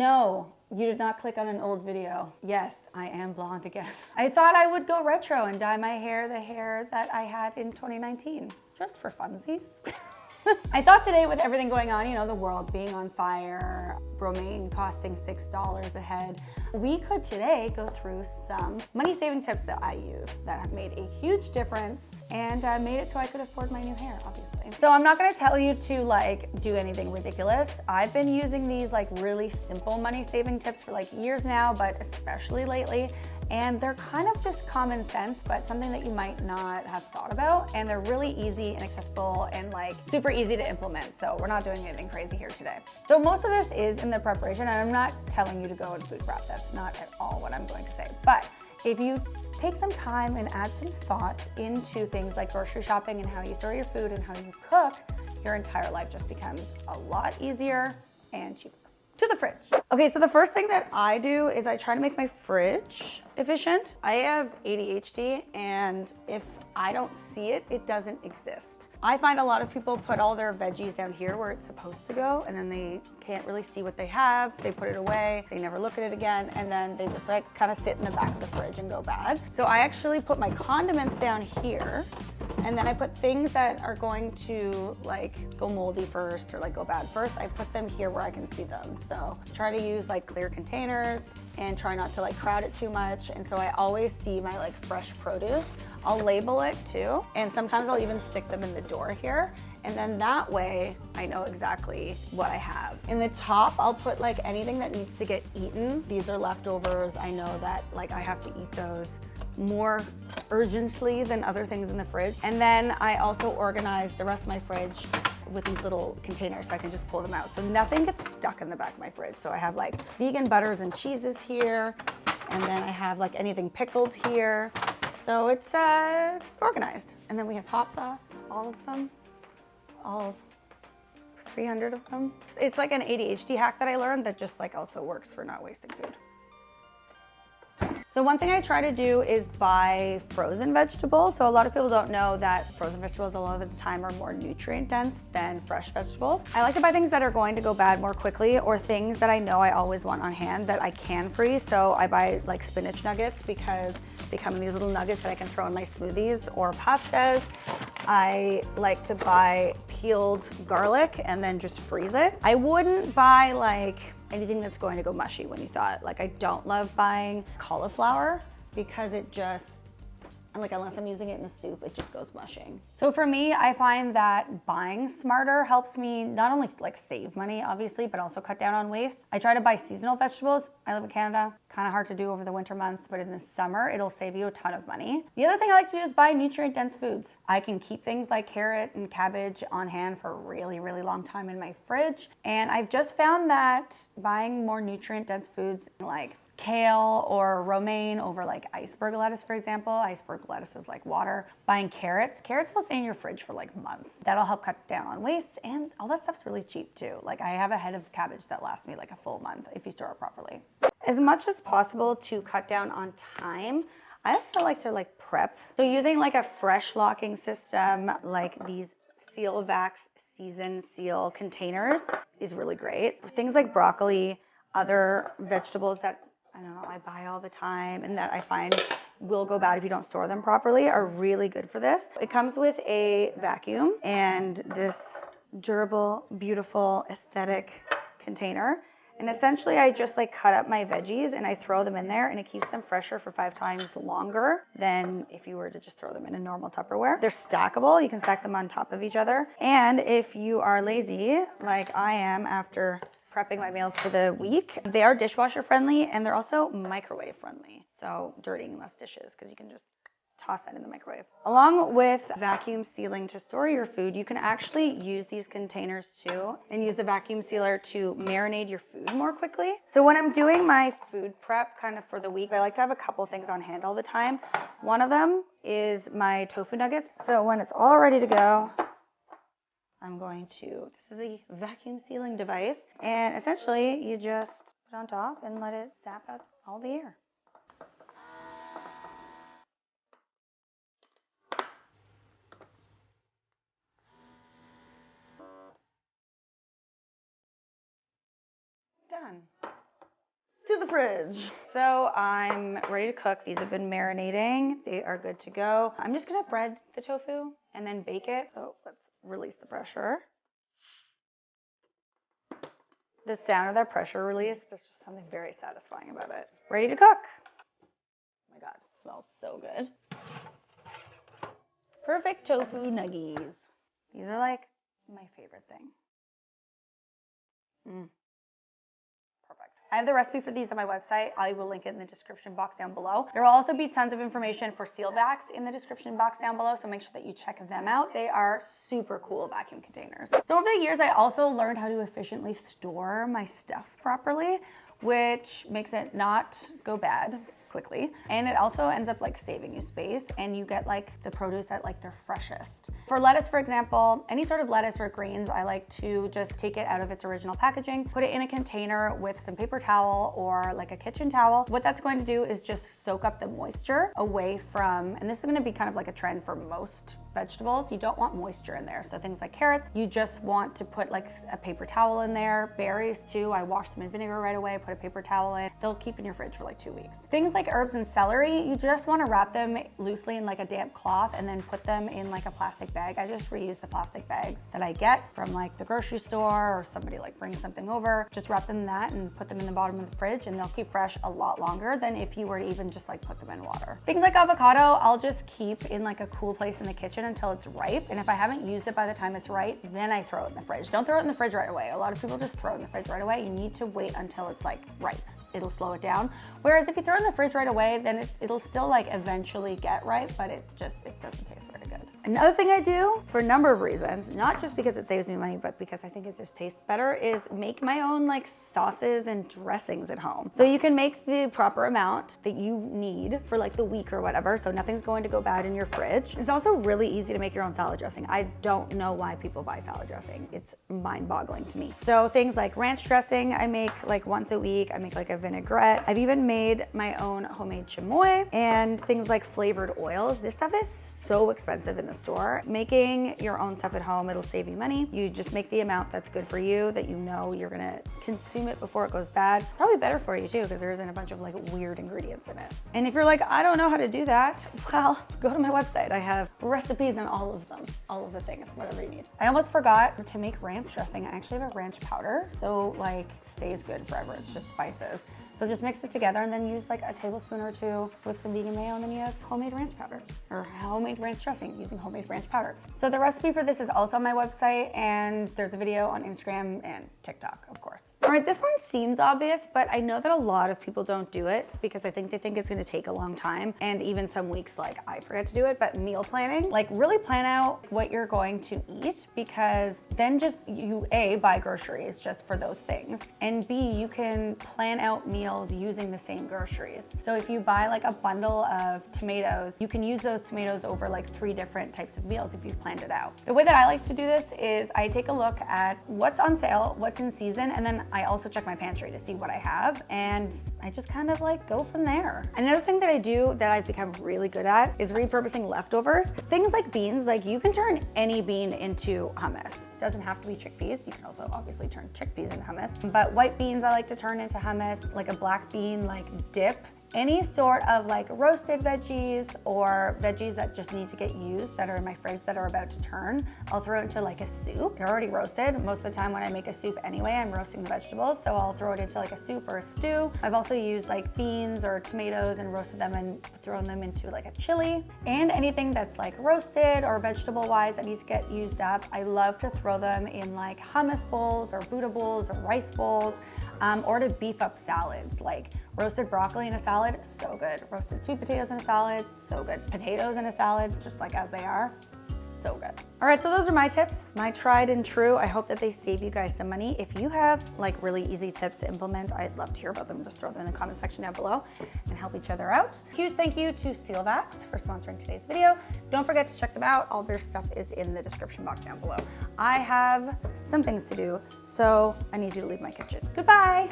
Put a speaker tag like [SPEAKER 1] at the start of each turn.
[SPEAKER 1] No, you did not click on an old video. Yes, I am blonde again. I thought I would go retro and dye my hair the hair that I had in 2019, just for funsies. I thought today, with everything going on, you know, the world being on fire, romaine costing $6 a head, we could today go through some money saving tips that I use that have made a huge difference and made it so I could afford my new hair, obviously. So I'm not gonna tell you to like do anything ridiculous. I've been using these like really simple money saving tips for like years now, but especially lately. And they're kind of just common sense, but something that you might not have thought about. And they're really easy and accessible and like super easy to implement. So we're not doing anything crazy here today. So most of this is in the preparation, and I'm not telling you to go and food prep. That's not at all what I'm going to say. But if you take some time and add some thought into things like grocery shopping and how you store your food and how you cook, your entire life just becomes a lot easier and cheaper. To the fridge. Okay, so the first thing that I do is I try to make my fridge efficient. I have ADHD, and if I don't see it, it doesn't exist. I find a lot of people put all their veggies down here where it's supposed to go, and then they can't really see what they have. They put it away, they never look at it again, and then they just like kind of sit in the back of the fridge and go bad. So I actually put my condiments down here, and then I put things that are going to like go moldy first or like go bad first. I put them here where I can see them. So try to use like clear containers and try not to like crowd it too much. And so I always see my like fresh produce. I'll label it too. And sometimes I'll even stick them in the door here. And then that way I know exactly what I have. In the top, I'll put like anything that needs to get eaten. These are leftovers. I know that like I have to eat those more urgently than other things in the fridge. And then I also organize the rest of my fridge with these little containers so I can just pull them out. So nothing gets stuck in the back of my fridge. So I have like vegan butters and cheeses here. And then I have like anything pickled here. So it's organized. And then we have hot sauce, all of them, all 300 of them. It's like an ADHD hack that I learned that just like also works for not wasting food. So one thing I try to do is buy frozen vegetables. So a lot of people don't know that frozen vegetables a lot of the time are more nutrient dense than fresh vegetables. I like to buy things that are going to go bad more quickly, or things that I know I always want on hand that I can freeze. So I buy like spinach nuggets because they come in these little nuggets that I can throw in my smoothies or pastas. I like to buy peeled garlic and then just freeze it. I wouldn't buy like anything that's going to go mushy when you thaw it. Like I don't love buying cauliflower because it just, like unless I'm using it in a soup, it just goes mushing. So for me, I find that buying smarter helps me not only like save money, obviously, but also cut down on waste. I try to buy seasonal vegetables. I live in Canada, kind of hard to do over the winter months, but in the summer, it'll save you a ton of money. The other thing I like to do is buy nutrient dense foods. I can keep things like carrot and cabbage on hand for a really, really long time in my fridge. And I've just found that buying more nutrient dense foods like kale or romaine over like iceberg lettuce, for example. Iceberg lettuce is like water. Buying carrots. Carrots will stay in your fridge for like months. That'll help cut down on waste, and all that stuff's really cheap too. Like I have a head of cabbage that lasts me like a full month if you store it properly. As much as possible to cut down on time, I also like to like prep. So using like a fresh locking system like these Sealvax Season Seal containers is really great. For things like broccoli, other vegetables that I don't know, I buy all the time and that I find will go bad if you don't store them properly are really good for this. It comes with a vacuum and this durable, beautiful, aesthetic container. And essentially I just like cut up my veggies and I throw them in there, and it keeps them fresher for 5 times longer than if you were to just throw them in a normal Tupperware. They're stackable. You can stack them on top of each other. And if you are lazy, like I am after prepping my meals for the week, they are dishwasher friendly and they're also microwave friendly. So dirtying less dishes because you can just toss that in the microwave. Along with vacuum sealing to store your food, you can actually use these containers too and use the vacuum sealer to marinate your food more quickly. So when I'm doing my food prep kind of for the week, I like to have a couple things on hand all the time. One of them is my tofu nuggets. So when it's all ready to go, I'm going to, this is a vacuum sealing device, and essentially you just put it on top and let it zap out all the air. Done. the fridge. So I'm ready to cook. These have been marinating. They are good to go. I'm just gonna bread the tofu and then bake it. So let's release the pressure. The sound of that pressure release, there's just something very satisfying about it. Ready to cook. Oh my God, it smells so good. Perfect tofu nuggies. These are like my favorite thing. Perfect. I have the recipe for these on my website. I will link it in the description box down below. There will also be tons of information for seal vacs in the description box down below, so make sure that you check them out. They are super cool vacuum containers. So over the years, I also learned how to efficiently store my stuff properly, which makes it not go bad quickly. And it also ends up like saving you space, and you get like the produce at like their freshest. For lettuce, for example, any sort of lettuce or greens, I like to just take it out of its original packaging, put it in a container with some paper towel or like a kitchen towel. What that's going to do is just soak up the moisture away from, and this is gonna be kind of like a trend for most vegetables. You don't want moisture in there. So things like carrots, you just want to put like a paper towel in there. Berries too, I wash them in vinegar right away, put a paper towel in. They'll keep in your fridge for like 2 weeks. Things like herbs and celery, you just want to wrap them loosely in like a damp cloth and then put them in like a plastic bag. I just reuse the plastic bags that I get from like the grocery store, or somebody like brings something over. Just wrap them in that and put them in the bottom of the fridge, and they'll keep fresh a lot longer than if you were to even just like put them in water. Things like avocado, I'll just keep in like a cool place in the kitchen until it's ripe. And if I haven't used it by the time it's ripe, then I throw it in the fridge. Don't throw it in the fridge right away. A lot of people just throw it in the fridge right away. You need to wait until it's like ripe. It'll slow it down. Whereas if you throw it in the fridge right away, then it'll still like eventually get ripe, but it doesn't taste very good. Another thing I do for a number of reasons, not just because it saves me money, but because I think it just tastes better, is make my own like sauces and dressings at home. So you can make the proper amount that you need for like the week or whatever, so nothing's going to go bad in your fridge. It's also really easy to make your own salad dressing. I don't know why people buy salad dressing. It's mind-boggling to me. So things like ranch dressing, I make like once a week. I make like a vinaigrette. I've even made my own homemade chamoy, and things like flavored oils. This stuff is so expensive in the store. Making your own stuff at home, it'll save you money. You just make the amount that's good for you, that you know you're gonna consume it before it goes bad. Probably better for you too, because there isn't a bunch of like weird ingredients in it. And if you're like, I don't know how to do that, well, go to my website. I have recipes on all of them, all of the things, whatever you need. I almost forgot to make ranch dressing. I actually have a ranch powder, so like stays good forever. It's just spices. So just mix it together and then use like a tablespoon or two with some vegan mayo, and then you have homemade ranch powder, or homemade ranch dressing using homemade ranch powder. So the recipe for this is also on my website, and there's a video on Instagram and TikTok, of course. All right, this one seems obvious, but I know that a lot of people don't do it because they think it's gonna take a long time, and even some weeks like I forget to do it. But meal planning, like really plan out what you're going to eat, because then just you A, buy groceries just for those things, and B, you can plan out meals using the same groceries. So if you buy like a bundle of tomatoes, you can use those tomatoes over like 3 different types of meals if you've planned it out. The way that I like to do this is I take a look at what's on sale, what's in season, and then I also check my pantry to see what I have, and I just kind of like go from there. Another thing that I do that I've become really good at is repurposing leftovers. Things like beans, like you can turn any bean into hummus. It doesn't have to be chickpeas. You can also obviously turn chickpeas into hummus, but white beans I like to turn into hummus, like a black bean like dip. Any sort of like roasted veggies or veggies that just need to get used that are in my fridge that are about to turn, I'll throw it into like a soup. They're already roasted. Most of the time when I make a soup anyway, I'm roasting the vegetables, so I'll throw it into like a soup or a stew. I've also used like beans or tomatoes and roasted them and thrown them into like a chili. And anything that's like roasted or vegetable wise that needs to get used up, I love to throw them in like hummus bowls or Buddha bowls or rice bowls. Or to beef up salads, like roasted broccoli in a salad, so good. Roasted sweet potatoes in a salad, so good. Potatoes in a salad, just like as they are, so good. All right, so those are my tips, my tried and true. I hope that they save you guys some money. If you have like really easy tips to implement, I'd love to hear about them. Just throw them in the comment section down below and help each other out. Huge thank you to Seal Vacs for sponsoring today's video. Don't forget to check them out. All their stuff is in the description box down below. I have some things to do, so I need you to leave my kitchen. Goodbye.